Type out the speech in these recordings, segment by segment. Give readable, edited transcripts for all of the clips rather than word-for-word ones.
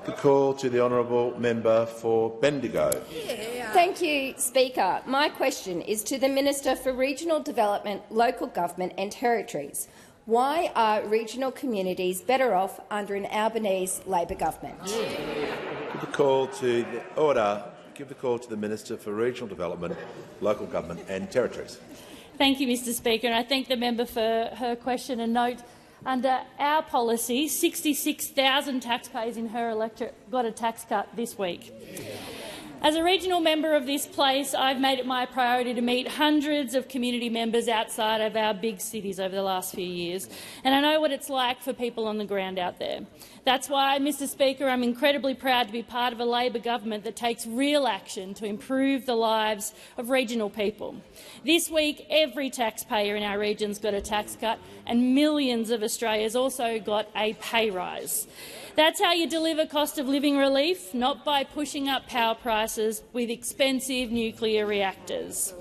The call to the honourable member for Bendigo. Thank you, Speaker. My question is to the Minister for Regional Development, Local Government and Territories. Why are regional communities better off under an Albanese Labor government? Give the call to the order. Give the call to the Minister for Regional Development, Local Government and Territories. Thank you, Mr Speaker, and I thank the member for her question and note. Under our policy, 66,000 taxpayers in her electorate got a tax cut this week. As a regional member of this place, I've made it my priority to meet hundreds of community members outside of our big cities over the last few years, and I know what it's like for people on the ground out there. That's why, Mr Speaker, I'm incredibly proud to be part of a Labor government that takes real action to improve the lives of regional people. This week, every taxpayer in our regions got a tax cut, and millions of Australians also got a pay rise. That's how you deliver cost of living relief, not by pushing up power prices with expensive nuclear reactors.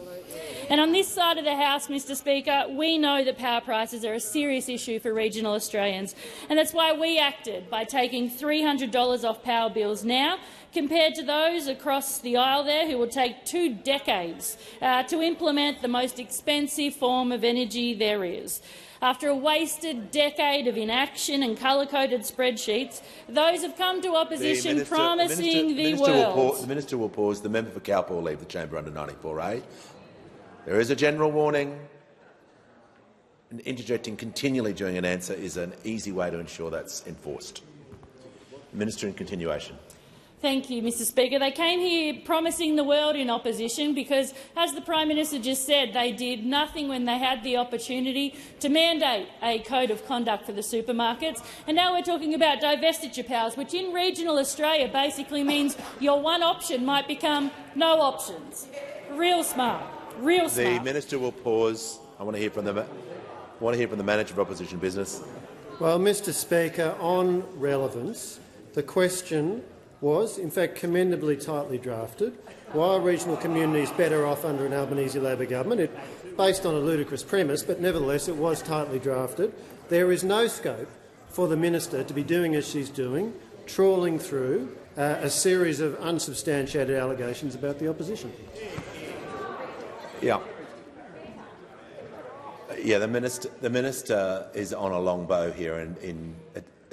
And on this side of the House, Mr Speaker, we know that power prices are a serious issue for regional Australians, and that's why we acted by taking $300 off power bills now, compared to those across the aisle there who will take 2 decades to implement the most expensive form of energy there is. After a wasted decade of inaction and colour-coded spreadsheets, those have come to opposition promising the world. The minister will pause. The member for Cowper will leave the chamber under 94A. There is a general warning. And interjecting continually during an answer is an easy way to ensure that's enforced. Minister, in continuation. Thank you, Mr Speaker. They came here promising the world in opposition because, as the Prime Minister just said, they did nothing when they had the opportunity to mandate a code of conduct for the supermarkets. And now we're talking about divestiture powers, which in regional Australia basically means your one option might become no options. Real smart. Real smart. The minister will pause. I want to hear from the manager of opposition business. Well, Mr Speaker, on relevance, the question was, in fact, commendably tightly drafted. Why are regional communities better off under an Albanese Labor government? Based on a ludicrous premise, but nevertheless it was tightly drafted. There is no scope for the minister to be doing as she's doing, trawling through a series of unsubstantiated allegations about the opposition. Yeah, the minister is on a long bow here in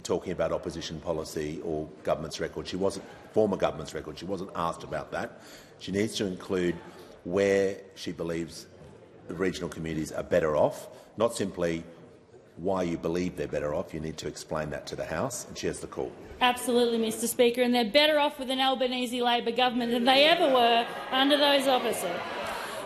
talking about opposition policy or government's record. She wasn't former government's record. She wasn't asked about that. She needs to include where she believes the regional communities are better off, not simply why you believe they're better off. You need to explain that to the House, and she has the call. Absolutely, Mr Speaker, and they're better off with an Albanese Labor government than they ever were under those opposite.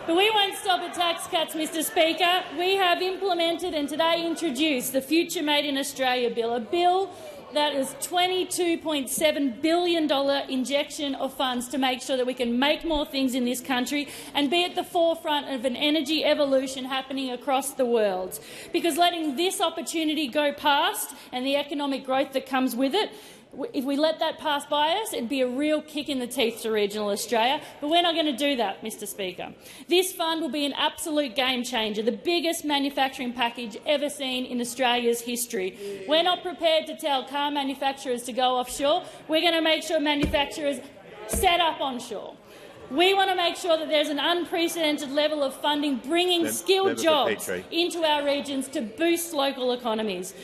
But we won't stop at tax cuts, Mr Speaker. We have implemented and today introduced the Future Made in Australia bill, a bill that is $22.7 billion injection of funds to make sure that we can make more things in this country and be at the forefront of an energy evolution happening across the world. Because letting this opportunity go past and the economic growth that comes with it, if we let that pass by us, it'd be a real kick in the teeth to regional Australia. But we're not going to do that, Mr Speaker. This fund will be an absolute game changer, the biggest manufacturing package ever seen in Australia's history. We're not prepared to tell car manufacturers to go offshore. We're going to make sure manufacturers set up onshore. We want to make sure that there's an unprecedented level of funding bringing skilled jobs into our regions to boost local economies.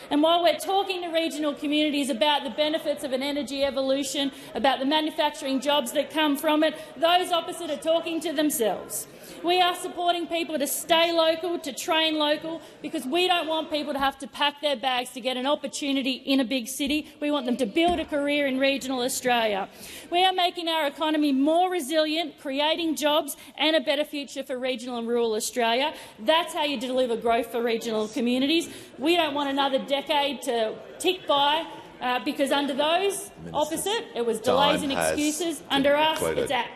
And while we're talking to regional communities about the benefits of an energy evolution, about the manufacturing jobs that come from it, those opposite are talking to themselves. We are supporting people to stay local, to train local, because we don't want people to have to pack their bags to get an opportunity in a big city. We want them to build a career in regional Australia. We are making our economy more resilient, creating jobs and a better future for regional and rural Australia. That's how you deliver growth for regional communities. We don't want another decade to tick by because under those opposite, it was delays and excuses. Under us, it's act.